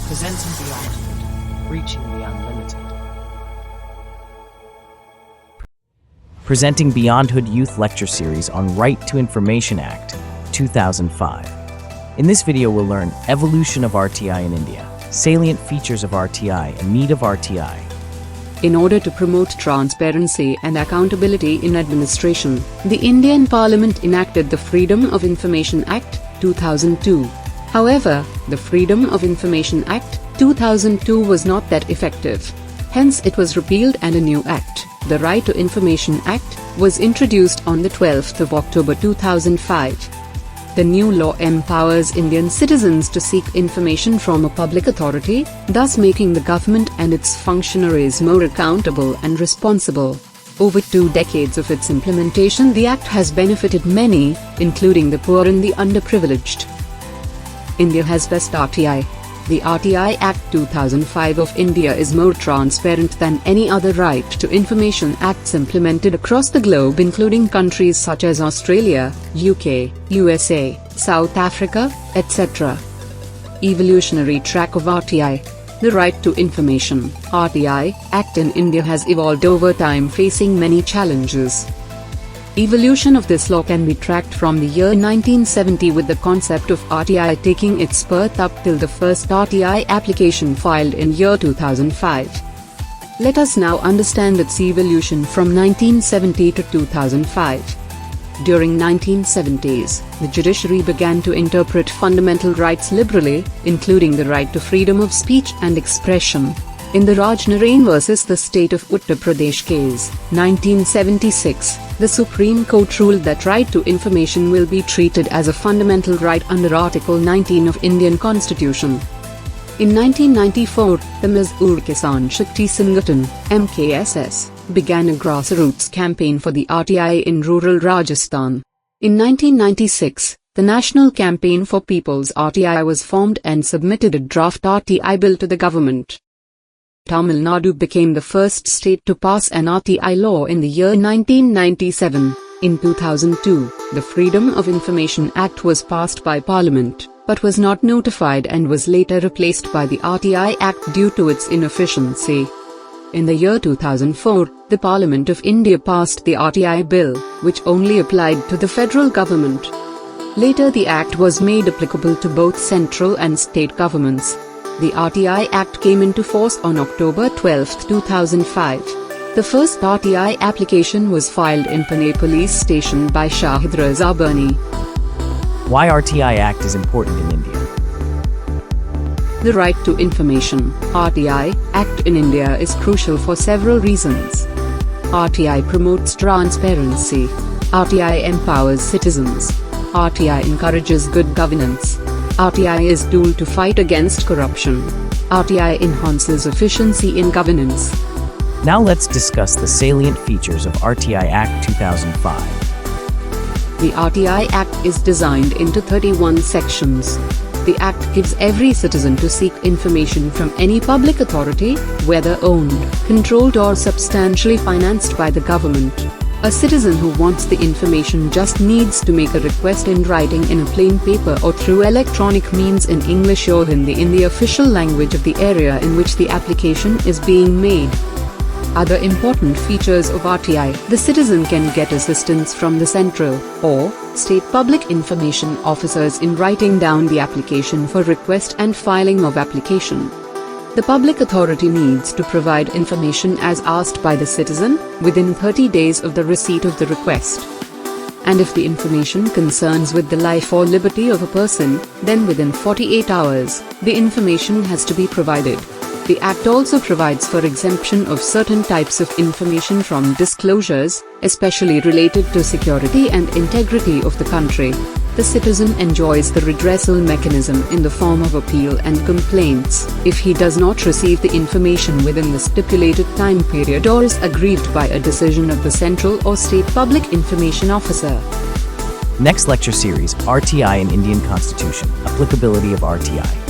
Presenting Beyond, reaching the unlimited. Presenting Beyondhood Youth Lecture Series on Right to Information Act, 2005. In this video we'll learn evolution of RTI in India, salient features of RTI and need of RTI. In order to promote transparency and accountability in administration, the Indian Parliament enacted the Freedom of Information Act, 2002. However, the Freedom of Information Act, 2002 was not that effective. Hence it was repealed and a new act, the Right to Information Act, was introduced on the 12th of October 2005. The new law empowers Indian citizens to seek information from a public authority, thus making the government and its functionaries more accountable and responsible. Over 2 decades of its implementation, the Act has benefited many, including the poor and the underprivileged. India has best RTI. The RTI Act 2005 of India is more transparent than any other right to information acts implemented across the globe, including countries such as Australia, UK, USA, South Africa, etc. Evolutionary track of RTI. The Right to Information (RTI) Act in India has evolved over time, facing many challenges. Evolution of this law can be tracked from the year 1970, with the concept of RTI taking its birth up till the first RTI application filed in year 2005. Let us now understand its evolution from 1970 to 2005. During 1970s, the judiciary began to interpret fundamental rights liberally, including the right to freedom of speech and expression. In the Raj Narain vs. the State of Uttar Pradesh case, 1976, the Supreme Court ruled that right to information will be treated as a fundamental right under Article 19 of Indian Constitution. In 1994, the Mazdoor Kisan Shakti Sangatan (MKSS) began a grassroots campaign for the RTI in rural Rajasthan. In 1996, the National Campaign for People's RTI was formed and submitted a draft RTI bill to the government. Tamil Nadu became the first state to pass an RTI law in the year 1997. In 2002, the Freedom of Information Act was passed by Parliament, but was not notified and was later replaced by the RTI Act due to its inefficiency. In the year 2004, the Parliament of India passed the RTI bill, which only applied to the federal government. Later the Act was made applicable to both central and state governments. The RTI Act came into force on October 12, 2005. The first RTI application was filed in Pune police station by Shahid Raza Bani. Why RTI Act is important in India? The Right to Information (RTI) Act in India is crucial for several reasons. RTI promotes transparency. RTI empowers citizens. RTI encourages good governance. RTI is a tool to fight against corruption. RTI enhances efficiency in governance. Now let's discuss the salient features of RTI Act 2005. The RTI Act is designed into 31 sections. The Act gives every citizen to seek information from any public authority, whether owned, controlled or substantially financed by the government. A citizen who wants the information just needs to make a request in writing in a plain paper or through electronic means in English or Hindi, in the official language of the area in which the application is being made. Other important features of RTI: the citizen can get assistance from the central or state public information officers in writing down the application for request and filing of application. The public authority needs to provide information as asked by the citizen, within 30 days of the receipt of the request. And if the information concerns with the life or liberty of a person, then within 48 hours, the information has to be provided. The Act also provides for exemption of certain types of information from disclosures, especially related to security and integrity of the country. The citizen enjoys the redressal mechanism in the form of appeal and complaints, if he does not receive the information within the stipulated time period or is aggrieved by a decision of the central or state public information officer. Next lecture series, RTI and Indian Constitution, applicability of RTI.